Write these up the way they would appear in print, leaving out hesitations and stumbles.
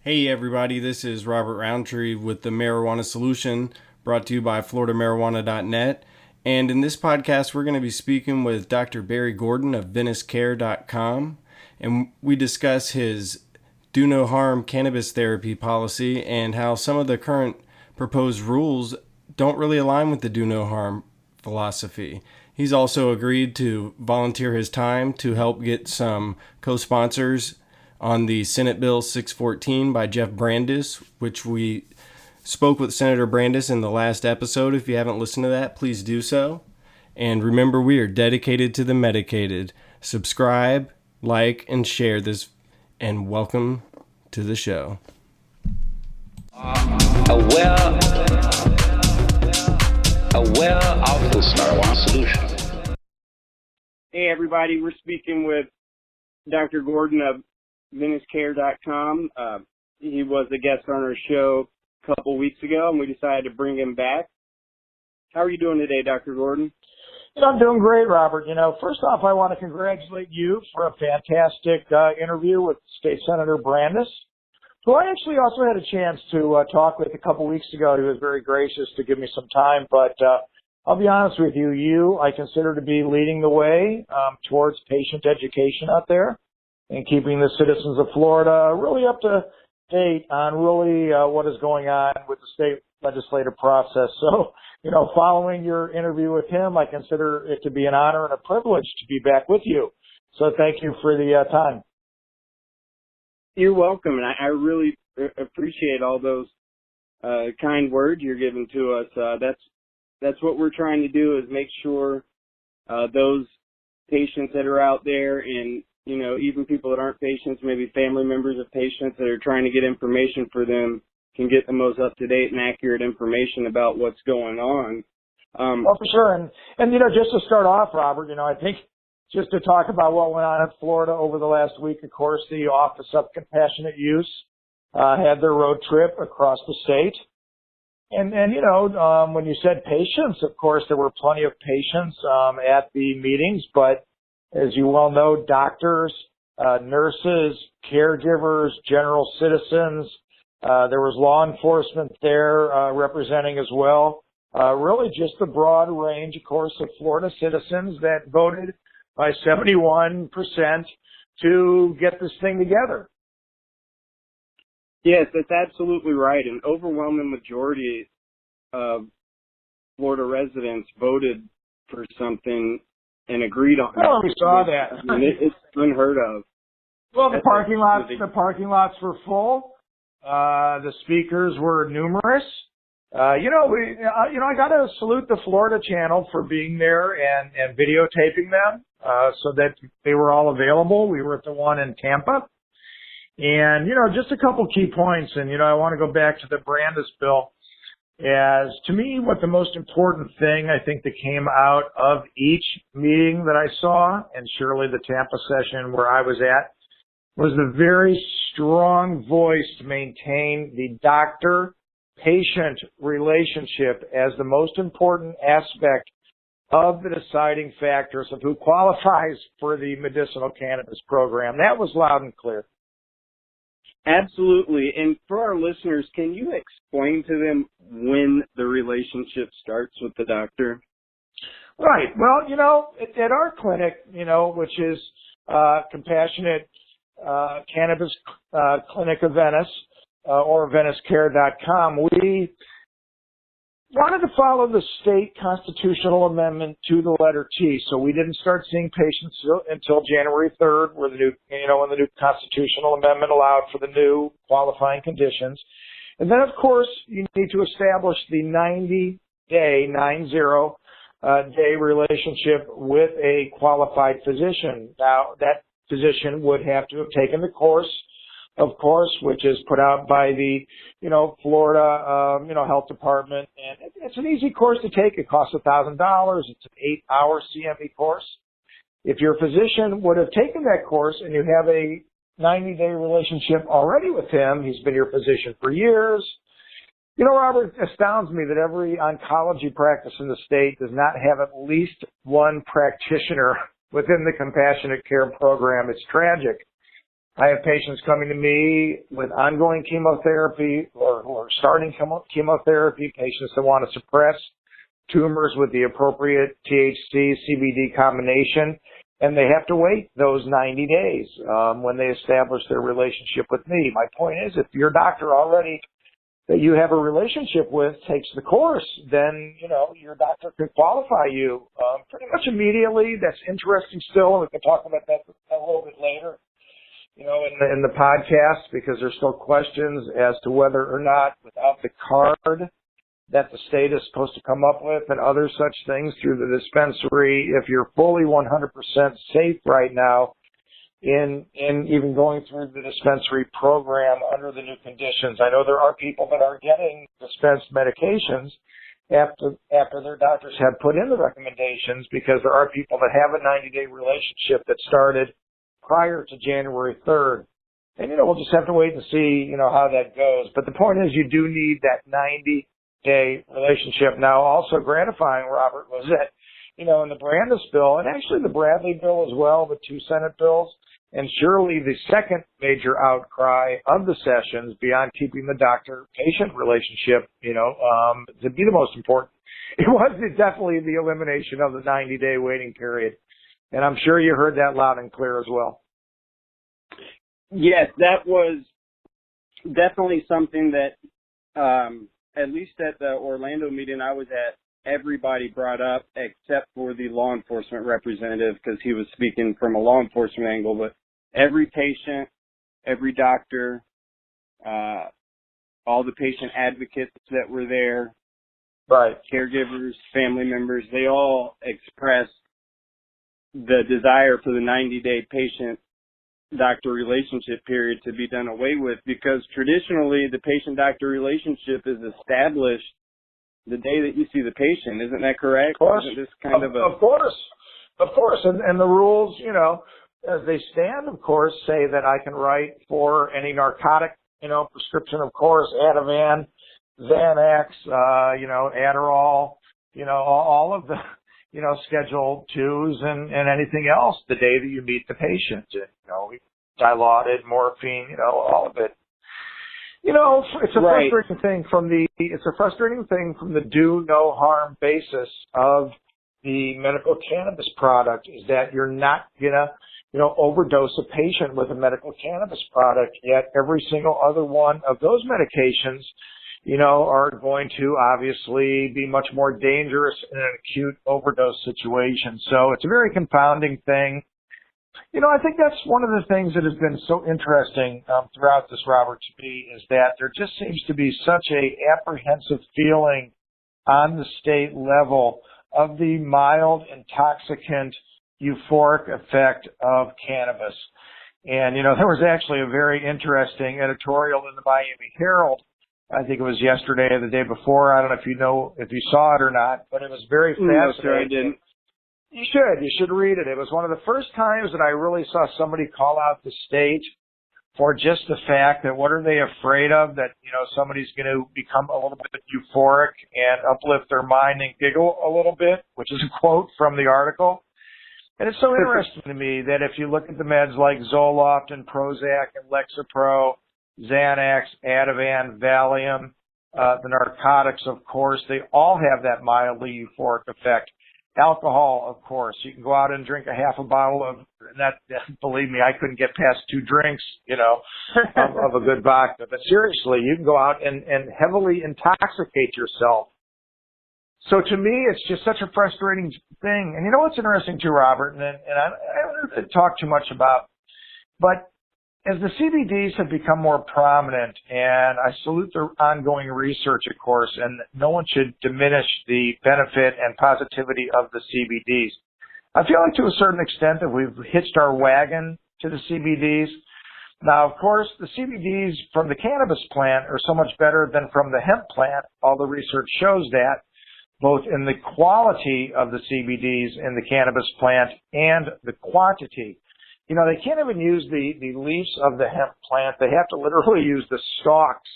Hey everybody, this is Robert Roundtree with the Marijuana Solution, brought to you by FloridaMarijuana.net. And in this podcast, we're going to be speaking with Dr. Barry Gordon of VeniceCare.com, and we discuss his do no harm cannabis therapy policy and how some of the current proposed rules don't really align with the do no harm philosophy. He's also agreed to volunteer his time to help get some co-sponsors on the Senate Bill 614 by Jeff Brandes, which we spoke with Senator Brandes in the last episode. If you haven't listened to that, please do so. And remember, we are dedicated to the medicated. Subscribe, like, and share this, and welcome to the show. Aware of this marijuana solution. Hey everybody, we're speaking with Dr. Gordon of VeniceCare.com. He was a guest on our show a couple weeks ago, and we decided to bring him back. How are you doing today, Dr. Gordon? I'm doing great, Robert. First off, I want to congratulate you for a fantastic interview with State Senator Brandes, who I actually also had a chance to talk with a couple weeks ago. He was very gracious to give me some time, but I'll be honest with you, I consider to be leading the way towards patient education out there and keeping the citizens of Florida really up to date on really what is going on with the state legislative process. So, following your interview with him, I consider it to be an honor and a privilege to be back with you. So thank you for the time. You're welcome, and I really appreciate all those kind words you're giving to us. That's what we're trying to do, is make sure those patients that are out there, and even people that aren't patients, maybe family members of patients that are trying to get information for them, can get the most up-to-date and accurate information about what's going on. Well, for sure. And just to start off, Robert, I think just to talk about what went on in Florida over the last week, of course, the Office of Compassionate Use had their road trip across the state. And when you said patients, of course, there were plenty of patients at the meetings, but as you well know, doctors, nurses, caregivers, general citizens, there was law enforcement there representing as well. Really just the broad range, of course, of Florida citizens that voted by 71% to get this thing together. Yes, that's absolutely right. An overwhelming majority of Florida residents voted for something and agreed on it. Oh, we saw that. I mean, it's unheard of. Well, the parking lots were full. The speakers were numerous. I got to salute the Florida channel for being there and videotaping them, so that they were all available. We were at the one in Tampa. And, just a couple key points. And, I want to go back to the Brandes bill. As to me, what the most important thing I think that came out of each meeting that I saw, and surely the Tampa session where I was at, was the very strong voice to maintain the doctor-patient relationship as the most important aspect of the deciding factors of who qualifies for the medicinal cannabis program. That was loud and clear. Absolutely. And for our listeners, can you explain to them when the relationship starts with the doctor? Right. Well, at our clinic, which is Compassionate Cannabis Clinic of Venice, or VeniceCare.com, we wanted to follow the state constitutional amendment to the letter T. So we didn't start seeing patients until January 3rd, where the new, when the new constitutional amendment allowed for the new qualifying conditions. And then, of course, you need to establish the 90-day relationship with a qualified physician. Now, that physician would have to have taken the course, of course, which is put out by the, Florida, Health Department. And it's an easy course to take. It costs $1,000. It's an 8-hour CME course. If your physician would have taken that course and you have a 90-day relationship already with him, he's been your physician for years. Robert, it astounds me that every oncology practice in the state does not have at least one practitioner within the compassionate care program. It's tragic. I have patients coming to me with ongoing chemotherapy or who are starting chemotherapy, patients that want to suppress tumors with the appropriate THC, CBD combination, and they have to wait those 90 days when they establish their relationship with me. My point is, if your doctor already that you have a relationship with takes the course, then, your doctor can qualify you pretty much immediately. That's interesting still. We can talk about that a little bit later, in the podcast, because there's still questions as to whether or not without the card that the state is supposed to come up with and other such things through the dispensary, if you're fully 100% safe right now in even going through the dispensary program under the new conditions. I know there are people that are getting dispensed medications after their doctors have put in the recommendations, because there are people that have a 90-day relationship that started prior to January 3rd. And, we'll just have to wait and see, how that goes. But the point is, you do need that 90-day relationship. Now, also gratifying, Robert, was that, in the Brandis bill, and actually the Bradley bill as well, the two Senate bills, and surely the second major outcry of the sessions, beyond keeping the doctor-patient relationship, to be the most important, it was definitely the elimination of the 90-day waiting period. And I'm sure you heard that loud and clear as well. Yes, that was definitely something that, at least at the Orlando meeting I was at, everybody brought up except for the law enforcement representative, because he was speaking from a law enforcement angle. But every patient, every doctor, all the patient advocates that were there, right, caregivers, family members, they all expressed the desire for the 90-day patient-doctor relationship period to be done away with, because traditionally the patient-doctor relationship is established the day that you see the patient. Isn't that correct? Of course. Isn't this kind of Of course. And the rules, as they stand, of course, say that I can write for any narcotic, prescription, of course, Ativan, Xanax, Adderall, all of the, Schedule 2s and anything else the day that you meet the patient. Dilaudid, morphine, all of it. It's a right. frustrating thing from the do no harm basis of the medical cannabis product, is that you're not gonna, overdose a patient with a medical cannabis product, yet every single other one of those medications, are going to obviously be much more dangerous in an acute overdose situation. So it's a very confounding thing. I think that's one of the things that has been so interesting throughout this, Robert, to me, is that there just seems to be such a apprehensive feeling on the state level of the mild intoxicant euphoric effect of cannabis. And, there was actually a very interesting editorial in the Miami Herald. I think it was yesterday or the day before. I don't know if you saw it or not, but it was very fascinating. No, sir, I didn't. You should read it. It was one of the first times that I really saw somebody call out the state for just the fact that what are they afraid of, that, somebody's going to become a little bit euphoric and uplift their mind and giggle a little bit, which is a quote from the article. And it's so interesting to me that if you look at the meds like Zoloft and Prozac and Lexapro, Xanax, Ativan, Valium, the narcotics, of course, they all have that mildly euphoric effect. Alcohol, of course, you can go out and drink a half a bottle of that. Believe me, I couldn't get past 2 drinks, of a good vodka. But seriously, you can go out and heavily intoxicate yourself. So to me, it's just such a frustrating thing. And what's interesting too, Robert, and I don't talk too much about, but as the CBDs have become more prominent, and I salute their ongoing research, of course, and no one should diminish the benefit and positivity of the CBDs. I feel like to a certain extent that we've hitched our wagon to the CBDs. Now, of course, the CBDs from the cannabis plant are so much better than from the hemp plant. All the research shows that, both in the quality of the CBDs in the cannabis plant and the quantity. They can't even use the leaves of the hemp plant. They have to literally use the stalks,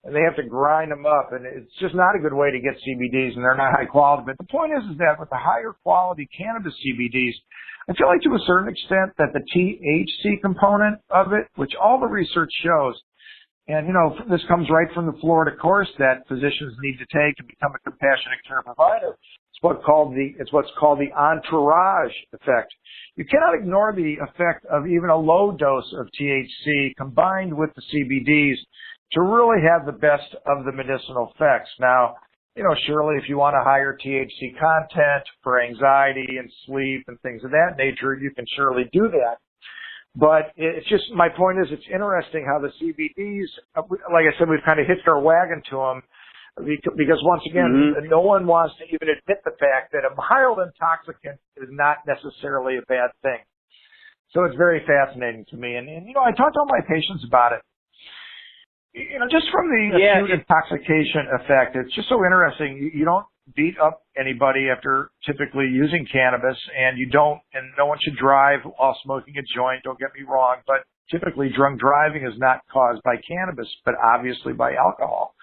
and they have to grind them up. And it's just not a good way to get CBDs, and they're not high quality. But the point is that with the higher quality cannabis CBDs, I feel like to a certain extent that the THC component of it, which all the research shows, and, this comes right from the Florida course that physicians need to take to become a compassionate care provider. It's what's called the entourage effect. You cannot ignore the effect of even a low dose of THC combined with the CBDs to really have the best of the medicinal effects. Now, surely if you want a higher THC content for anxiety and sleep and things of that nature, you can surely do that. But it's just, my point is, it's interesting how the CBDs, like I said, we've kind of hitched our wagon to them because once again, no one wants to even admit the fact that a mild intoxicant is not necessarily a bad thing. So it's very fascinating to me. And I talk to all my patients about it. Just from the acute intoxication effect, it's just so interesting. You don't beat up anybody after typically using cannabis, and no one should drive while smoking a joint, don't get me wrong, but typically drunk driving is not caused by cannabis, but obviously by alcohol.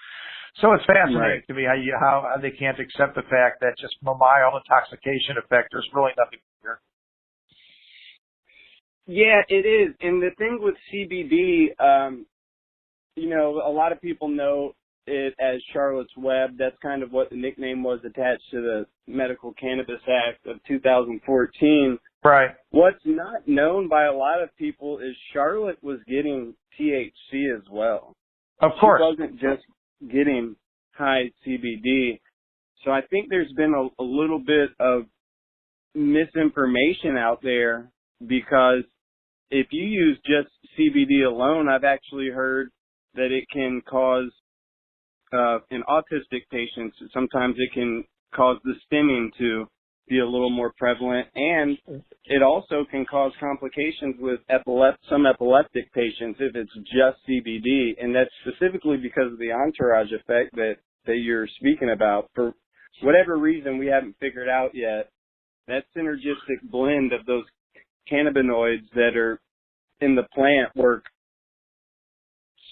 So it's fascinating to me how they can't accept the fact that just from a mild intoxication effect, there's really nothing here. Yeah, it is. And the thing with CBD, a lot of people know it as Charlotte's Web. That's kind of what the nickname was attached to the Medical Cannabis Act of 2014. Right. What's not known by a lot of people is Charlotte was getting THC as well. Of course. She wasn't just getting high CBD. So I think there's been a little bit of misinformation out there, because if you use just CBD alone, I've actually heard that it can cause, in autistic patients, sometimes it can cause the stimming to be a little more prevalent, and it also can cause complications with some epileptic patients if it's just CBD, and that's specifically because of the entourage effect that you're speaking about. For whatever reason we haven't figured out yet, that synergistic blend of those cannabinoids that are in the plant work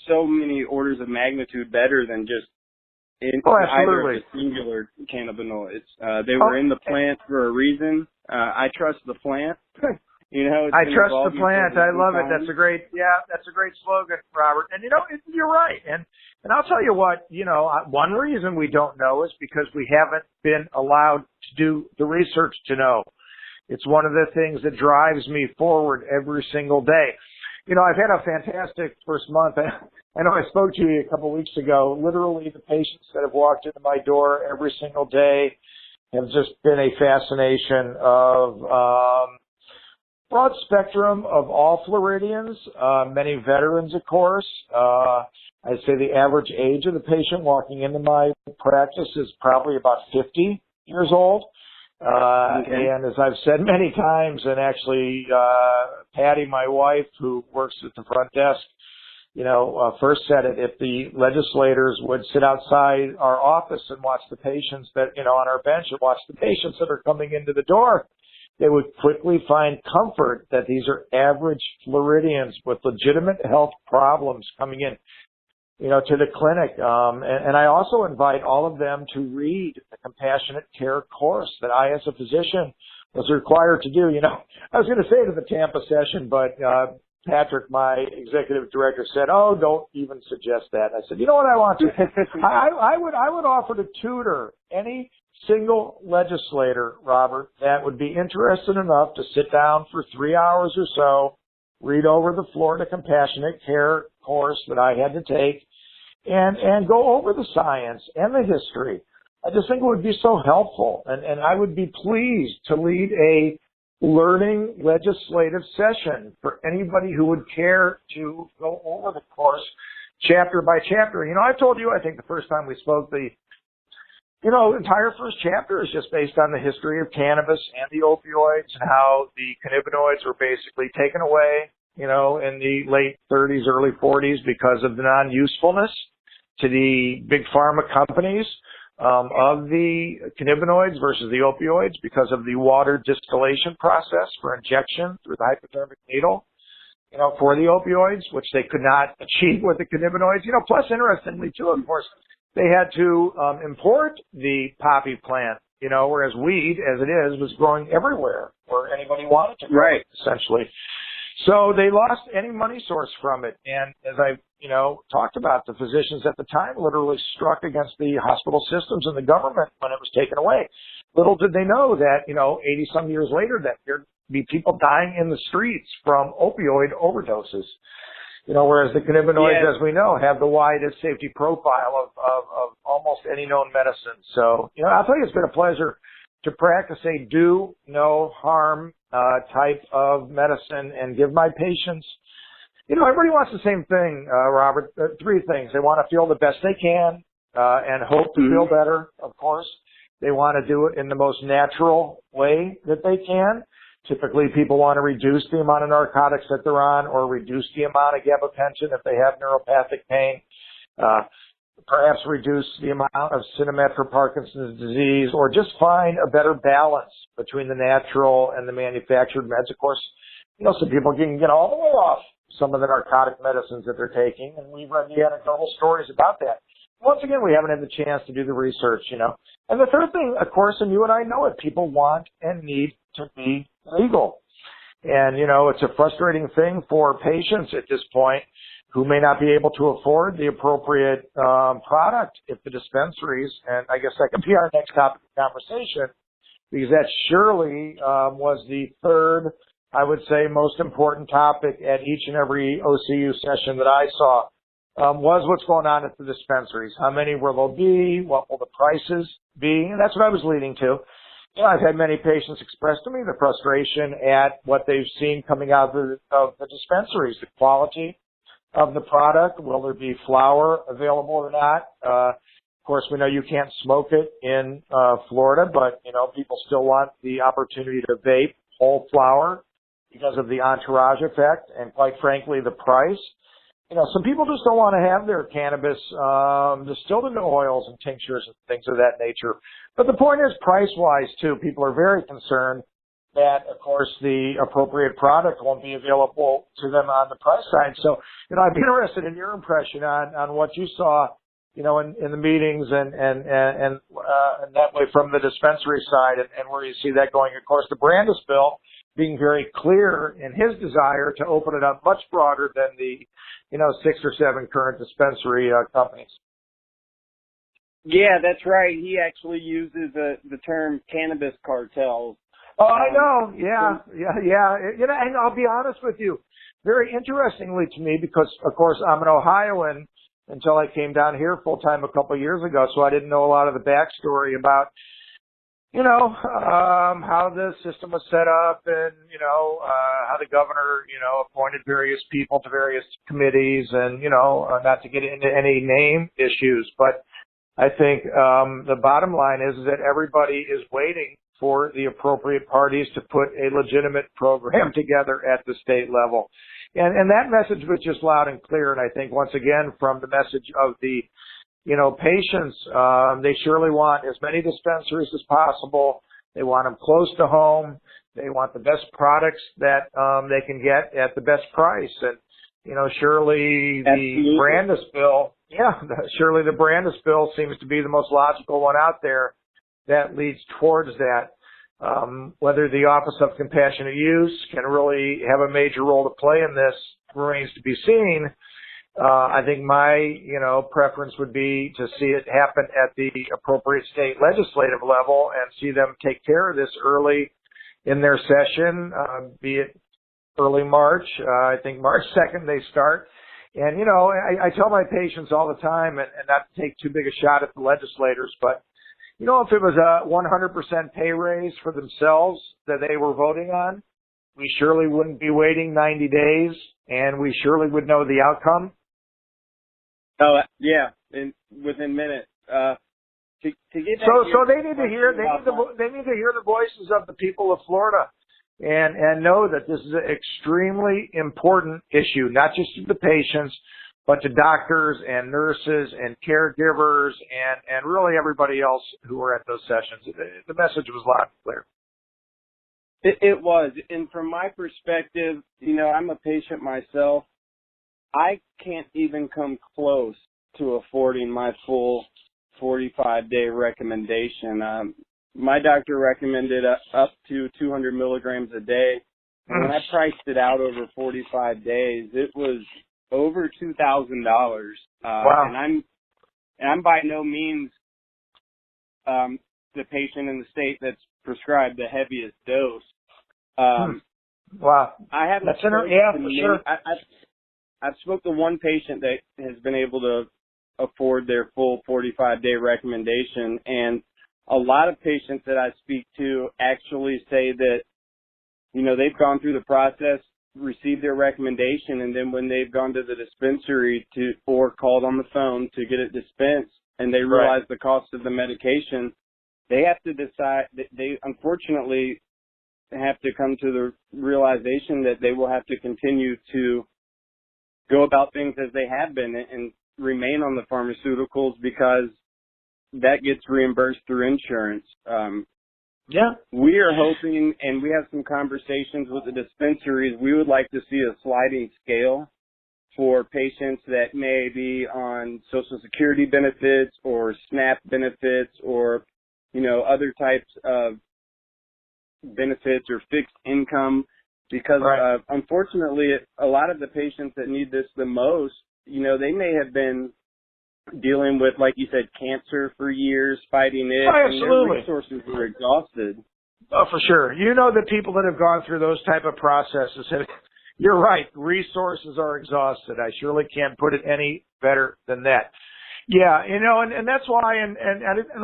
so many orders of magnitude better than just either of the singular cannabinoids. They were in the plant for a reason. I trust the plant. I trust the plant. I love it. That's a great slogan, Robert. And you're right. And I'll tell you what, one reason we don't know is because we haven't been allowed to do the research to know. It's one of the things that drives me forward every single day. I've had a fantastic first month. I know I spoke to you a couple of weeks ago. Literally, the patients that have walked into my door every single day have just been a fascination of broad spectrum of all Floridians, many veterans, of course. I'd say the average age of the patient walking into my practice is probably about 50 years old. And as I've said many times, and actually, Patty, my wife, who works at the front desk, first said it, if the legislators would sit outside our office and watch the patients that, on our bench and watch the patients that are coming into the door, they would quickly find comfort that these are average Floridians with legitimate health problems coming in, to the clinic. And I also invite all of them to read the compassionate care course that I, as a physician, was required to do. I was going to say to the Tampa session, but Patrick, my executive director, said, "Oh, don't even suggest that." I said, "You know what I want to? I would offer to tutor any single legislator, Robert, that would be interested enough to sit down for 3 hours or so, read over the Florida Compassionate Care course that I had to take, and go over the science and the history. I just think it would be so helpful, and I would be pleased to lead a learning legislative session for anybody who would care to go over the course chapter by chapter. I told you, I think the first time we spoke, the entire first chapter is just based on the history of cannabis and the opioids and how the cannabinoids were basically taken away, in the late 30s, early 40s because of the non-usefulness to the big pharma companies of the cannabinoids versus the opioids because of the water distillation process for injection through the hypodermic needle, for the opioids, which they could not achieve with the cannabinoids. Plus, interestingly, too, of course, they had to import the poppy plant whereas weed, as it is, was growing everywhere where anybody wanted to grow it, essentially. So they lost any money source from it. And as I, talked about, the physicians at the time literally struck against the hospital systems and the government when it was taken away. Little did they know that, 80 some years later, that there'd be people dying in the streets from opioid overdoses. Whereas the cannabinoids, as we know, have the widest safety profile of almost any known medicine. So, I'll tell you, it's been a pleasure to practice a do no harm type of medicine and give my patients, everybody wants the same thing, Robert. Three things. They want to feel the best they can and hope to feel better, of course. They want to do it in the most natural way that they can. Typically, people want to reduce the amount of narcotics that they're on or reduce the amount of gabapentin if they have neuropathic pain, perhaps reduce the amount of Sinemet for Parkinson's disease, or just find a better balance between the natural and the manufactured meds. Of course, some people can get all the way off some of the narcotic medicines that they're taking, and we've read the anecdotal stories about that. Once again, we haven't had the chance to do the research, And the third thing, of course, and you and I know it, people want and need to be legal. And, it's a frustrating thing for patients at this point who may not be able to afford the appropriate product if the dispensaries, and I guess that could be our next topic of conversation, because that surely was the third, I would say, most important topic at each and every OCU session that I saw, was what's going on at the dispensaries. How many will there be? What will the prices be? And that's what I was leading to. I've had many patients express to me the frustration at what they've seen coming out of the dispensaries, the quality of the product. Will there be flower available or not? Of course, we know you can't smoke it in Florida, but, people still want the opportunity to vape whole flower because of the entourage effect and, quite frankly, the price. Some people just don't want to have their cannabis distilled into oils and tinctures and things of that nature. But the point is, price-wise, too, people are very concerned that, of course, the appropriate product won't be available to them on the price side. So, I'd be interested in your impression on what you saw, in the meetings and that way from the dispensary side and where you see that going. Of course, the Brandis bill being very clear in his desire to open it up much broader than the 6 or 7 current dispensary companies. Yeah, that's right. He actually uses the term cannabis cartels. Oh, I know. Yeah. And I'll be honest with you, very interestingly to me, because of course I'm an Ohioan until I came down here full time a couple of years ago, so I didn't know a lot of the backstory about how the system was set up and, how the governor, appointed various people to various committees and, not to get into any name issues. But I think the bottom line is that everybody is waiting for the appropriate parties to put a legitimate program together at the state level. And that message was just loud and clear. And I think, once again, from the message of the patients, they surely want as many dispensaries as possible. They want them close to home. They want the best products that they can get at the best price. And, surely the Brandis bill, surely the Brandis bill seems to be the most logical one out there that leads towards that. Whether the Office of Compassionate Use can really have a major role to play in this remains to be seen. I think my, preference would be to see it happen at the appropriate state legislative level and see them take care of this early in their session, be it early March. I think March 2nd they start. And, I tell my patients all the time, and not to take too big a shot at the legislators, but, if it was a 100% pay raise for themselves that they were voting on, we surely wouldn't be waiting 90 days, and we surely would know the outcome. Oh yeah, within minutes. To get so they need to hear they need to hear the voices of the people of Florida, and know that this is an extremely important issue, not just to the patients, but to doctors and nurses and caregivers and really everybody else who were at those sessions. The message was loud and clear. It was, and from my perspective, I'm a patient myself. I can't even come close to affording my full 45-day recommendation. my doctor recommended up to 200 milligrams a day. And when I priced it out over 45 days, it was over $2,000. Wow. And I'm by no means the patient in the state that's prescribed the heaviest dose. Wow. I haven't. Yeah, for sure. I've spoken to one patient that has been able to afford their full 45-day recommendation, and a lot of patients that I speak to actually say that, you know, they've gone through the process, received their recommendation, and then when they've gone to the dispensary or called on the phone to get it dispensed, and they realize the cost of the medication, they have to decide that they unfortunately have to come to the realization that they will have to continue to go about things as they have been and remain on the pharmaceuticals because that gets reimbursed through insurance. Yeah. We are hoping, and we have some conversations with the dispensaries, we would like to see a sliding scale for patients that may be on Social Security benefits or SNAP benefits or, you know, other types of benefits or fixed income, because unfortunately a lot of the patients that need this the most, you know, they may have been dealing with, like you said, cancer for years, fighting it, and their resources were exhausted. Oh, for sure. You know, the people that have gone through those type of processes, you're right, resources are exhausted. I surely can't put it any better than that. Yeah, you know, and that's why, and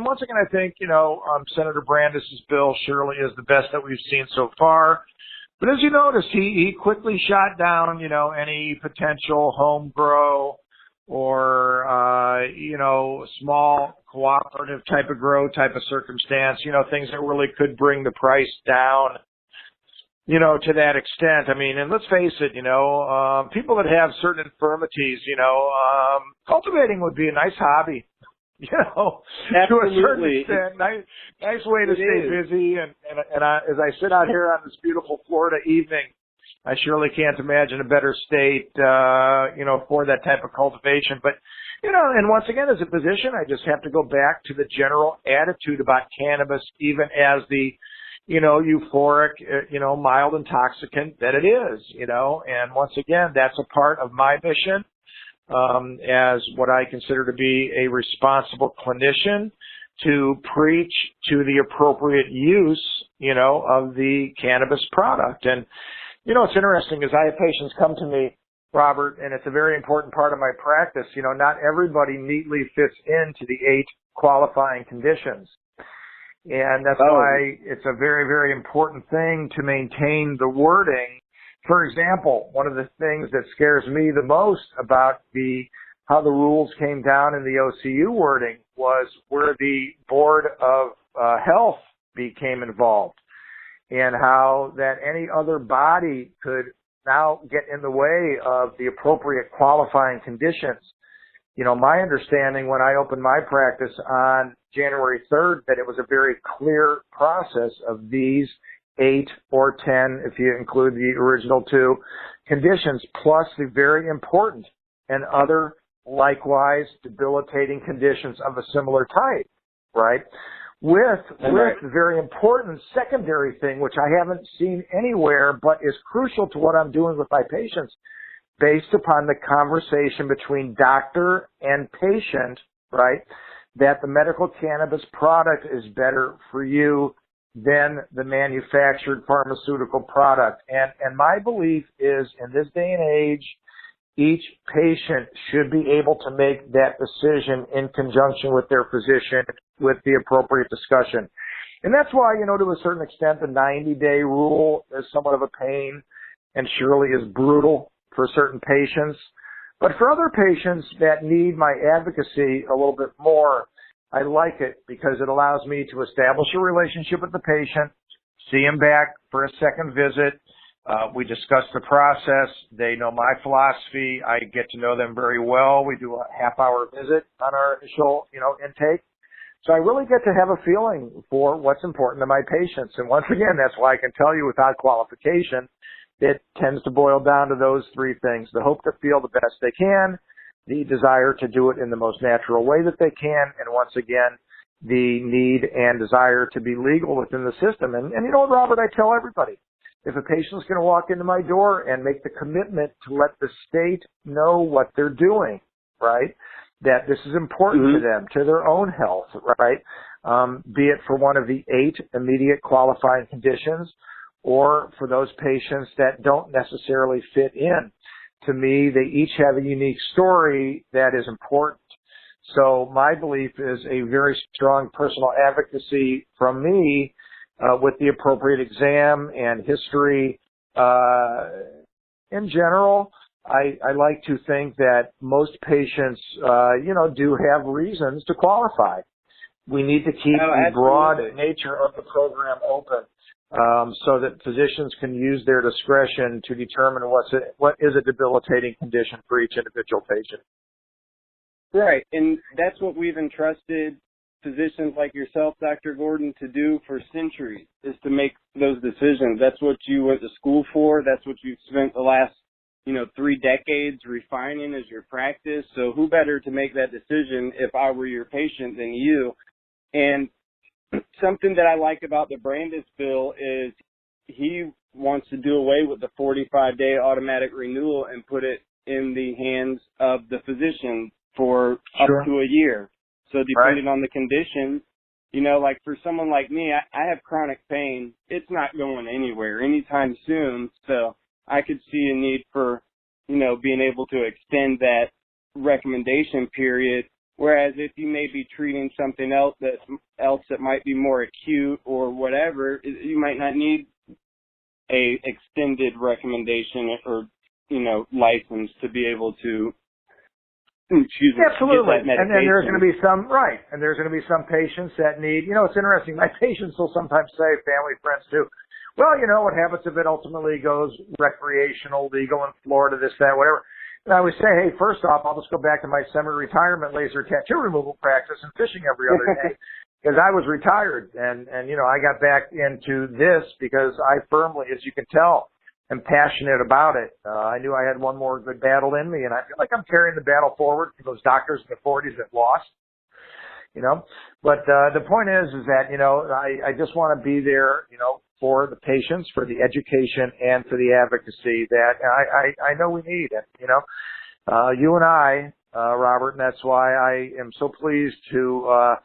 once again, I think, you know, Senator Brandis's bill surely is the best that we've seen so far. But as you noticed, he quickly shot down, you know, any potential home grow or, you know, small cooperative type of grow type of circumstance, you know, things that really could bring the price down, you know, to that extent. I mean, and let's face it, you know, people that have certain infirmities, you know, cultivating would be a nice hobby, you know, absolutely. To a certain extent. Nice way to stay busy. And as I sit out here on this beautiful Florida evening, I surely can't imagine a better state, you know, for that type of cultivation. But, you know, and once again, as a physician, I just have to go back to the general attitude about cannabis, even as the, you know, euphoric, you know, mild intoxicant that it is, you know. And once again, that's a part of my mission as what I consider to be a responsible clinician to preach to the appropriate use, you know, of the cannabis product. And, you know, it's interesting as I have patients come to me, Robert, and it's a very important part of my practice. You know, not everybody neatly fits into the 8 qualifying conditions. And that's why it's a very, very important thing to maintain the wording. For example, one of the things that scares me the most about how the rules came down in the OCU wording was where the Board of Health became involved, and how that any other body could now get in the way of the appropriate qualifying conditions. You know, my understanding when I opened my practice on January 3rd, that it was a very clear process of these 8 or 10, if you include the original 2 conditions, plus the very important and other likewise debilitating conditions of a similar type, right? With the very important secondary thing, which I haven't seen anywhere, but is crucial to what I'm doing with my patients, based upon the conversation between doctor and patient, right, that the medical cannabis product is better for you than the manufactured pharmaceutical product. And my belief is, in this day and age, each patient should be able to make that decision in conjunction with their physician with the appropriate discussion. And that's why, you know, to a certain extent, the 90-day rule is somewhat of a pain and surely is brutal for certain patients. But for other patients that need my advocacy a little bit more, I like it because it allows me to establish a relationship with the patient, see him back for a second visit. We discuss the process. They know my philosophy. I get to know them very well. We do a half-hour visit on our initial, you know, intake. So I really get to have a feeling for what's important to my patients. And once again, that's why I can tell you without qualification, it tends to boil down to those 3 things: the hope to feel the best they can, the desire to do it in the most natural way that they can, and once again, the need and desire to be legal within the system. And you know what, Robert, I tell everybody, if a patient's going to walk into my door and make the commitment to let the state know what they're doing, right, that this is important to them, to their own health, right, be it for one of the 8 immediate qualifying conditions or for those patients that don't necessarily fit in. To me, they each have a unique story that is important. So my belief is a very strong personal advocacy from me with the appropriate exam and history. In general, I like to think that most patients, do have reasons to qualify. We need to keep the broad nature of the program open so that physicians can use their discretion to determine what is a debilitating condition for each individual patient. Right, and that's what we've entrusted physicians like yourself, Dr. Gordon, to do for centuries, is to make those decisions. That's what you went to school for. That's what you've spent the last, 3 decades refining as your practice. So who better to make that decision if I were your patient than you? And something that I like about the Brandis bill is he wants to do away with the 45-day automatic renewal and put it in the hands of the physician for up to a year. So depending on the condition, like for someone like me, I have chronic pain. It's not going anywhere anytime soon. So I could see a need for, being able to extend that recommendation period. Whereas if you may be treating something else that might be more acute or whatever, you might not need a extended recommendation or, license to be able to absolutely. And then there's going to be and there's going to be some patients that need, it's interesting, my patients will sometimes say, family, friends too, well, what happens if it ultimately goes recreational, legal in Florida, this, that, whatever. And I would say, hey, first off, I'll just go back to my semi-retirement laser tattoo removal practice and fishing every other day because I was retired. And I got back into this because I firmly, as you can tell, am passionate about it. I knew I had one more good battle in me, and I feel like I'm carrying the battle forward for those doctors in the 40s that lost, But the point is that, I just want to be there, for the patients, for the education, and for the advocacy that I know we need. And, you and I, Robert, and that's why I am so pleased to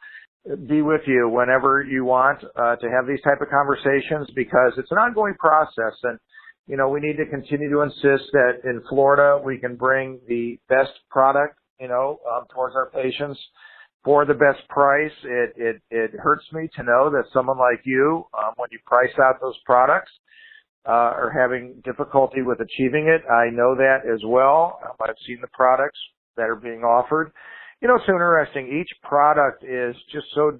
be with you whenever you want to have these type of conversations because it's an ongoing process. And, we need to continue to insist that in Florida we can bring the best product, towards our patients for the best price. It hurts me to know that someone like you, when you price out those products, are having difficulty with achieving it. I know that as well. I've seen the products that are being offered. It's so interesting. Each product is just so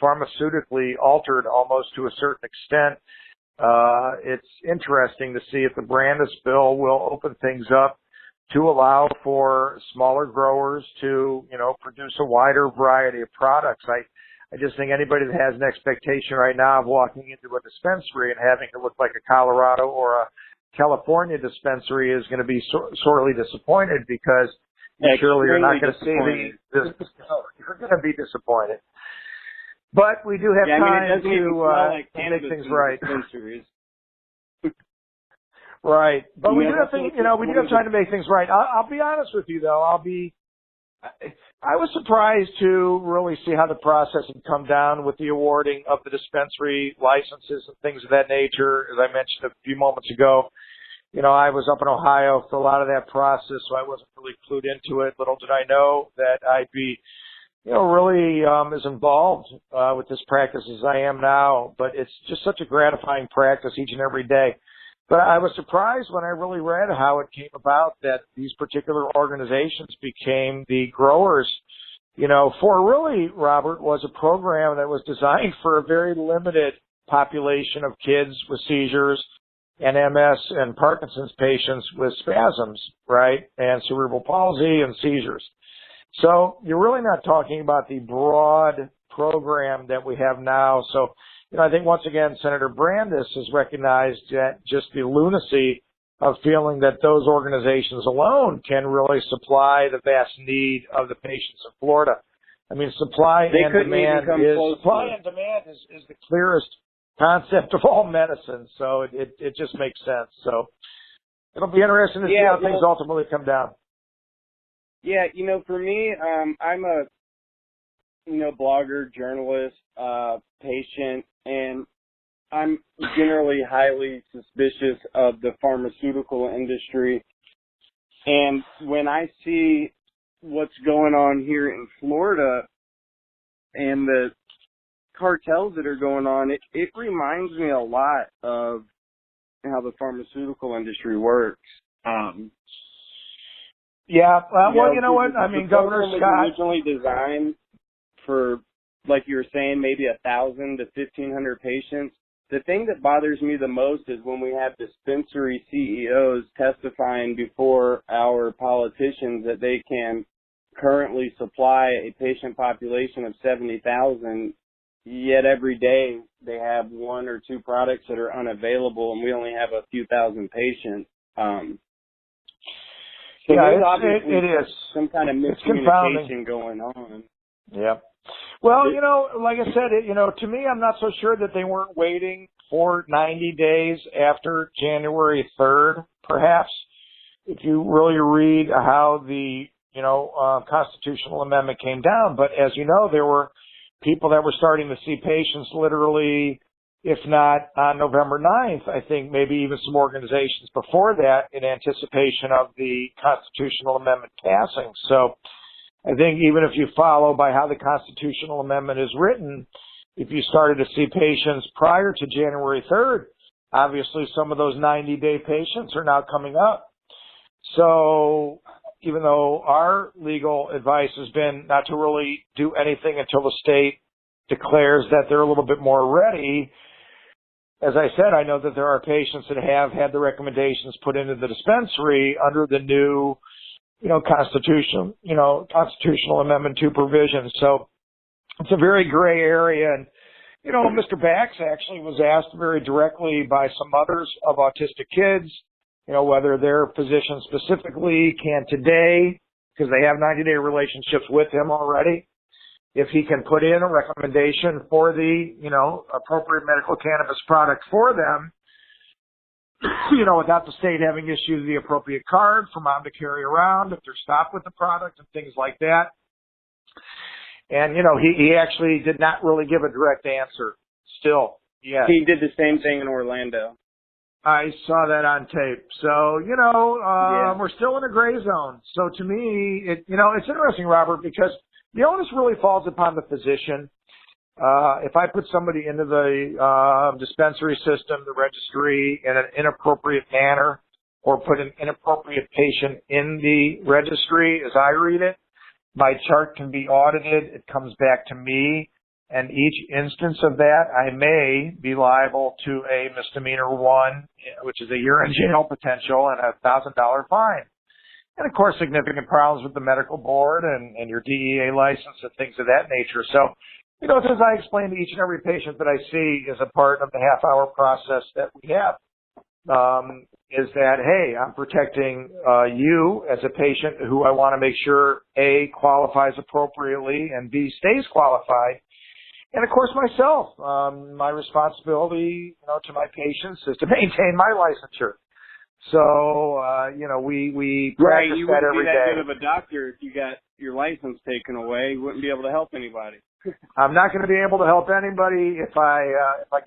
pharmaceutically altered almost to a certain extent. It's interesting to see if the Brandis bill will open things up to allow for smaller growers to, produce a wider variety of products. I just think anybody that has an expectation right now of walking into a dispensary and having it look like a Colorado or a California dispensary is going to be sorely disappointed because surely you're not going to see you're going to be disappointed. But we do have time to make things right. Right. But we do have time to make things right. I'll be honest with you though. I was surprised to really see how the process had come down with the awarding of the dispensary licenses and things of that nature. As I mentioned a few moments ago, I was up in Ohio for a lot of that process, so I wasn't really clued into it. Little did I know that I'd be really as involved with this practice as I am now. But it's just such a gratifying practice each and every day. But I was surprised when I really read how it came about that these particular organizations became the growers. For really, Robert, was a program that was designed for a very limited population of kids with seizures and MS and Parkinson's patients with spasms, right, and cerebral palsy and seizures. So you're really not talking about the broad program that we have now. So, I think once again, Senator Brandis has recognized that just the lunacy of feeling that those organizations alone can really supply the vast need of the patients in Florida. I mean, supply and demand is the clearest concept of all medicine. So it just makes sense. So it'll be interesting to see how things ultimately come down. Yeah, for me, I'm a, blogger, journalist, patient, and I'm generally highly suspicious of the pharmaceutical industry. And when I see what's going on here in Florida and the cartels that are going on, it reminds me a lot of how the pharmaceutical industry works. Yeah, well, you know what? I mean, Governor Scott originally designed for, like you were saying, maybe 1,000 to 1,500 patients. The thing that bothers me the most is when we have dispensary CEOs testifying before our politicians that they can currently supply a patient population of 70,000, yet every day they have one or two products that are unavailable, and we only have a few thousand patients. So there's obviously it is some kind of miscommunication going on. Yeah. Well, like I said, to me, I'm not so sure that they weren't waiting for 90 days after January 3rd, perhaps. If you really read how the, constitutional amendment came down. But as you know, there were people that were starting to see patients literally, if not on November 9th, I think maybe even some organizations before that in anticipation of the constitutional amendment passing. So I think even if you follow by how the constitutional amendment is written, if you started to see patients prior to January 3rd, obviously some of those 90-day patients are now coming up. So even though our legal advice has been not to really do anything until the state declares that they're a little bit more ready, as I said, I know that there are patients that have had the recommendations put into the dispensary under the new constitutional amendment 2 provisions. So it's a very gray area. And, Mr. Bax actually was asked very directly by some mothers of autistic kids, whether their physician specifically can today, because they have 90-day relationships with him already, if he can put in a recommendation for the, appropriate medical cannabis product for them, without the state having issued the appropriate card for mom to carry around if they're stopped with the product and things like that. And, he actually did not really give a direct answer still. Yeah. He did the same thing in Orlando. I saw that on tape. So, we're still in a gray zone. So to me, it's interesting, Robert, because the onus really falls upon the physician. If I put somebody into the dispensary system, the registry, in an inappropriate manner, or put an inappropriate patient in the registry, as I read it, my chart can be audited. It comes back to me. And each instance of that, I may be liable to a misdemeanor 1, which is a year in jail potential, and a $1,000 fine. And, of course, significant problems with the medical board and your DEA license and things of that nature. So, as I explain to each and every patient that I see as a part of the half-hour process that we have, is that, hey, I'm protecting you as a patient who I want to make sure, A, qualifies appropriately, and B, stays qualified. And, of course, myself, my responsibility, to my patients is to maintain my licensure. So, we practice you that wouldn't every be that day. good of a doctor if you got your license taken away. You wouldn't be able to help anybody. I'm not going to be able to help anybody if I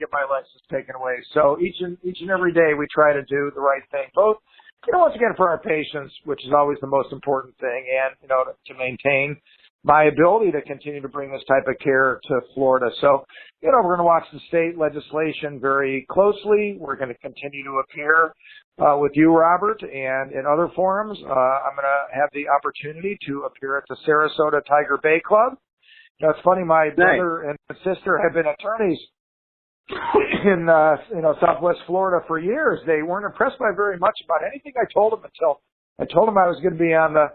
get my license taken away. So each and every day we try to do the right thing, both, once again for our patients, which is always the most important thing, and, to maintain my ability to continue to bring this type of care to Florida. So, we're going to watch the state legislation very closely. We're going to continue to appear with you, Robert, and in other forums. I'm going to have the opportunity to appear at the Sarasota Tiger Bay Club. It's funny, my brother and sister have been attorneys in Southwest Florida for years. They weren't impressed by very much about anything I told them until I told them I was going to be on the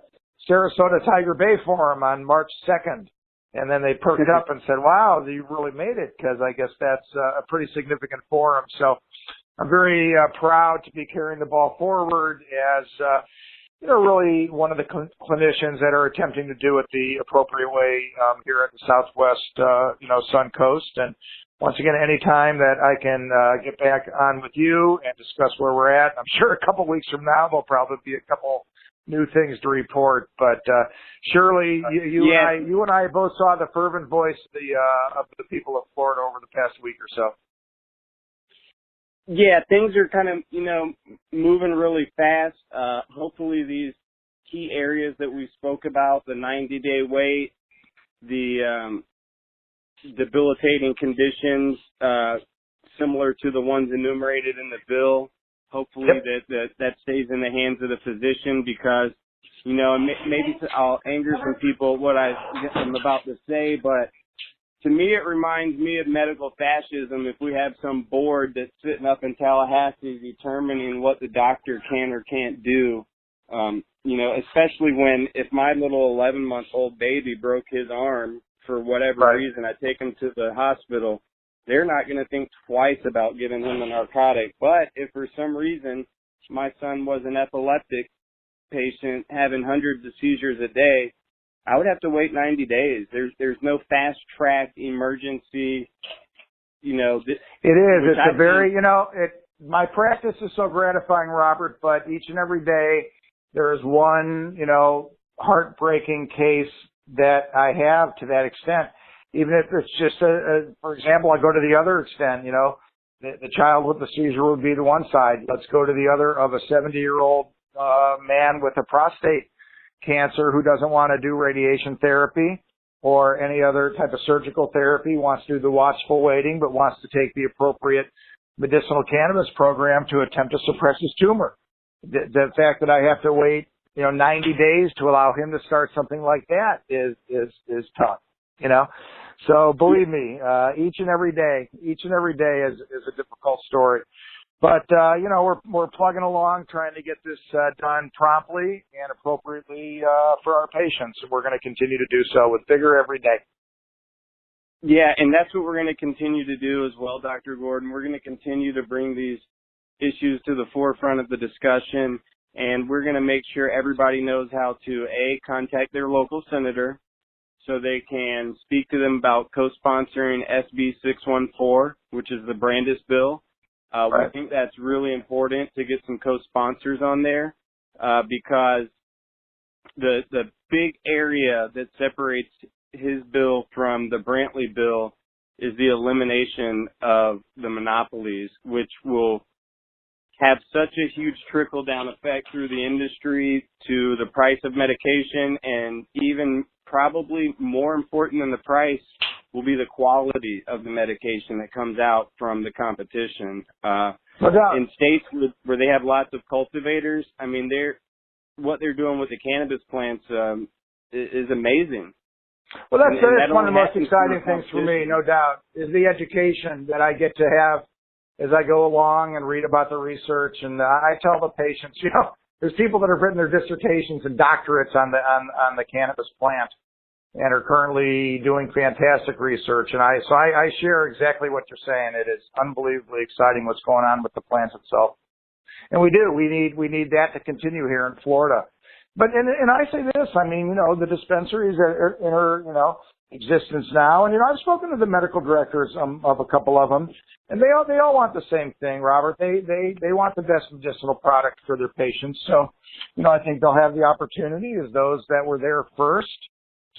Sarasota Tiger Bay Forum on March 2nd. And then they perked up and said, wow, you really made it, because I guess that's a pretty significant forum. So I'm very proud to be carrying the ball forward as, really one of the clinicians that are attempting to do it the appropriate way here at the Southwest, Sun Coast. And once again, any time that I can get back on with you and discuss where we're at, I'm sure a couple weeks from now there'll probably be a couple new things to report. But surely, you and I both saw the fervent voice of the people of Florida over the past week or so. Yeah, things are kind of, moving really fast. Hopefully these key areas that we spoke about, the 90-day wait, the debilitating conditions similar to the ones enumerated in the bill, hopefully that stays in the hands of the physician, because, maybe I'll anger some people what I'm about to say, but to me, it reminds me of medical fascism if we have some board that's sitting up in Tallahassee determining what the doctor can or can't do. Especially if my little 11-month-old baby broke his arm for whatever reason, I take him to the hospital. They're not going to think twice about giving him a narcotic. But if for some reason my son was an epileptic patient having hundreds of seizures a day, I would have to wait 90 days. There's no fast track emergency, It is. It's a very, my practice is so gratifying, Robert, but each and every day there is one, heartbreaking case that I have to that extent. Even if it's just for example, I go to the other extent, the child with the seizure would be the one side. Let's go to the other of a 70-year-old man with a prostate cancer who doesn't want to do radiation therapy or any other type of surgical therapy, wants to do the watchful waiting, but wants to take the appropriate medicinal cannabis program to attempt to suppress his tumor. The fact that I have to wait, 90 days to allow him to start something like that is tough, So believe me, each and every day is a difficult story. But, we're plugging along, trying to get this done promptly and appropriately for our patients. And we're going to continue to do so with vigor every day. Yeah, and that's what we're going to continue to do as well, Dr. Gordon. We're going to continue to bring these issues to the forefront of the discussion, and we're going to make sure everybody knows how to, contact their local senator so they can speak to them about co-sponsoring SB 614, which is the Brandis bill. We think that's really important to get some co-sponsors on there because the big area that separates his bill from the Brantley bill is the elimination of the monopolies, which will have such a huge trickle-down effect through the industry to the price of medication, and even probably more important than the price will be the quality of the medication that comes out from the competition. In states where they have lots of cultivators, what they're doing with the cannabis plants is amazing. Well, that's one of the most exciting things for me, no doubt, is the education that I get to have as I go along and read about the research. And I tell the patients, there's people that have written their dissertations and doctorates on the cannabis plant and are currently doing fantastic research. And I share exactly what you're saying. It is unbelievably exciting what's going on with the plant itself. And we need that to continue here in Florida. But, and I say this, the dispensaries are in existence now. And, I've spoken to the medical directors of a couple of them, and they all want the same thing, Robert. They want the best medicinal product for their patients. So, I think they'll have the opportunity as those that were there first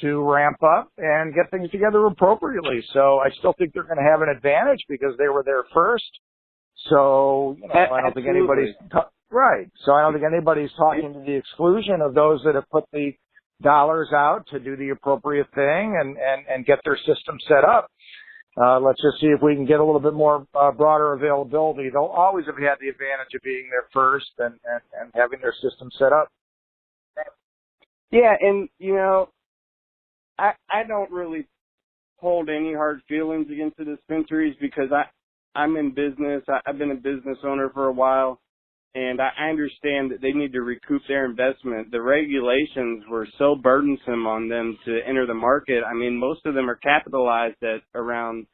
to ramp up and get things together appropriately. So I still think they're going to have an advantage because they were there first. So, I don't think anybody's So I don't think anybody's talking to the exclusion of those that have put the dollars out to do the appropriate thing and get their system set up. Let's just see if we can get a little bit more broader availability. They'll always have had the advantage of being there first and having their system set up. Yeah, and, I don't really hold any hard feelings against the dispensaries because I'm in business. I've been a business owner for a while, and I understand that they need to recoup their investment. The regulations were so burdensome on them to enter the market. Most of them are capitalized at around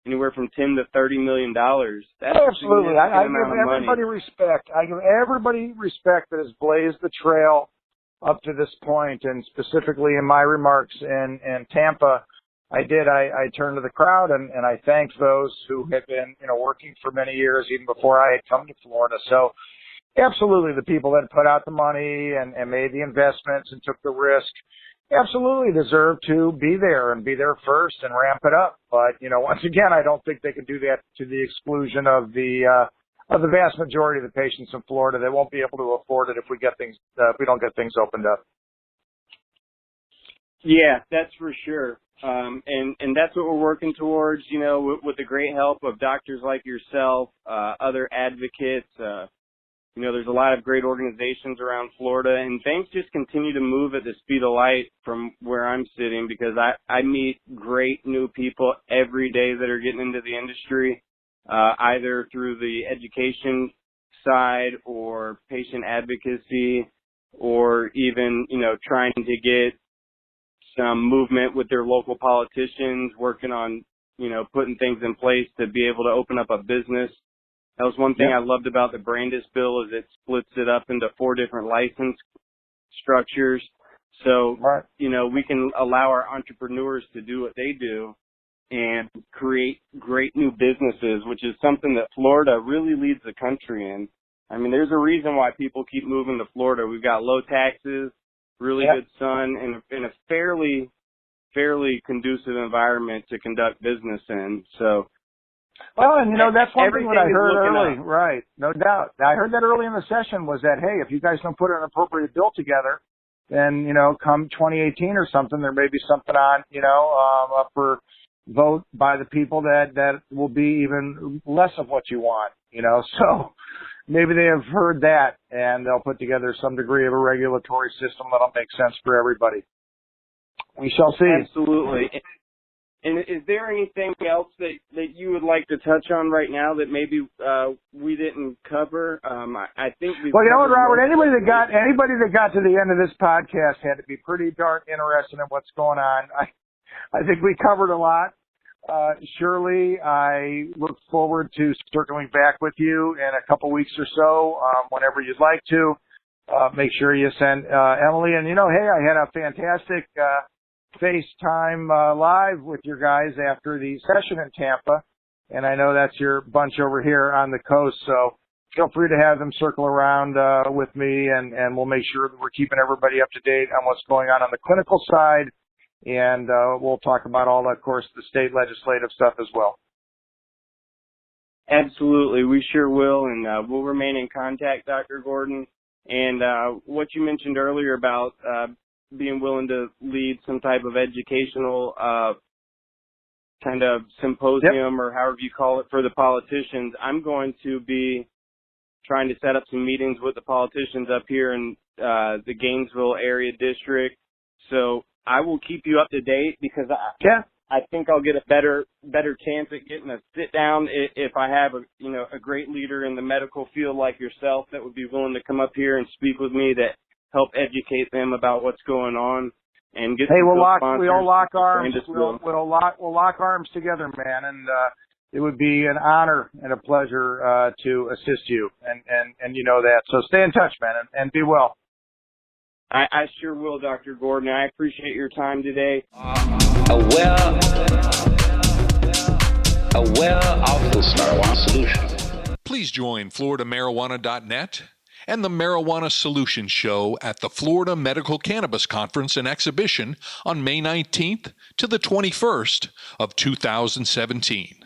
anywhere from $10 to $30 million. That's Absolutely. I give everybody money. respect. I give everybody respect that has blazed the trail up to this point, and specifically in my remarks in Tampa, I turned to the crowd and I thanked those who had been, working for many years even before I had come to Florida. So absolutely, the people that put out the money and made the investments and took the risk absolutely deserve to be there and be there first and ramp it up. But, once again, I don't think they can do that to the exclusion of the vast majority of the patients in Florida. They won't be able to afford it if we don't get things opened up. Yeah, that's for sure. And that's what we're working towards, with the great help of doctors like yourself, other advocates. There's a lot of great organizations around Florida, and things just continue to move at the speed of light from where I'm sitting, because I meet great new people every day that are getting into the industry, either through the education side or patient advocacy, or even, trying to get some movement with their local politicians, working on, putting things in place to be able to open up a business. That was one thing I loved about the Brandis bill, is it splits it up into 4 different license structures. So, we can allow our entrepreneurs to do what they do and create great new businesses, which is something that Florida really leads the country in. I mean, there's a reason why people keep moving to Florida. We've got low taxes, really good sun, and a fairly conducive environment to conduct business in. So, well, and that's one thing that I heard early, up. right? No doubt. I heard that early in the session was that, hey, if you guys don't put an appropriate bill together, then come 2018 or something, there may be something on, up for vote by the people that will be even less of what you want, So maybe they have heard that, and they'll put together some degree of a regulatory system that'll make sense for everybody. We shall see. Absolutely. And is there anything else that you would like to touch on right now that maybe we didn't cover? I think we've Well, you know what, Robert? Anybody that got to the end of this podcast had to be pretty darn interested in what's going on. I think we covered a lot. Surely, I look forward to circling back with you in a couple weeks or so, whenever you'd like to. Make sure you send Emily. And, hey, I had a fantastic FaceTime live with your guys after the session in Tampa, and I know that's your bunch over here on the coast, so feel free to have them circle around with me, and we'll make sure that we're keeping everybody up to date on what's going on the clinical side, and we'll talk about all, of course, the state legislative stuff as well. Absolutely, we sure will, and we'll remain in contact, Dr. Gordon. And what you mentioned earlier about being willing to lead some type of educational kind of symposium, or however you call it, for the politicians. I'm going to be trying to set up some meetings with the politicians up here in the Gainesville area district. So I will keep you up to date, because I think I'll get a better chance at getting a sit down if I have a great leader in the medical field like yourself that would be willing to come up here and speak with me, that help educate them about what's going on, and get. Hey, we'll lock arms. We'll lock arms together, man, and it would be an honor and a pleasure to assist you, and you know that. So stay in touch, man, and be well. I sure will, Dr. Gordon. I appreciate your time today. Aware of this marijuana solution. Please join FloridaMarijuana.net and the Marijuana Solution Show at the Florida Medical Cannabis Conference and Exhibition on May 19th to the 21st of 2017.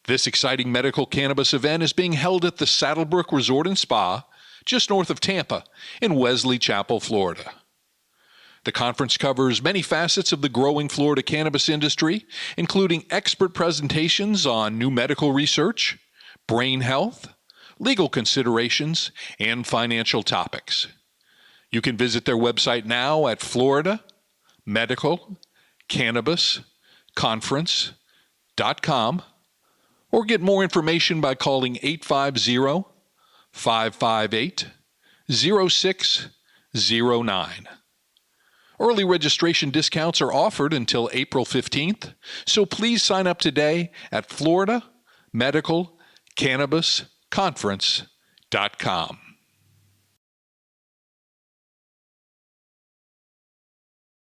This exciting medical cannabis event is being held at the Saddlebrook Resort and Spa, just north of Tampa, in Wesley Chapel, Florida. The conference covers many facets of the growing Florida cannabis industry, including expert presentations on new medical research, brain health, legal considerations, and financial topics. You can visit their website now at floridamedicalcannabisconference.com, or get more information by calling 850-558-0609. Early registration discounts are offered until April 15th, so please sign up today at FloridaMedicalCannabisConference.com.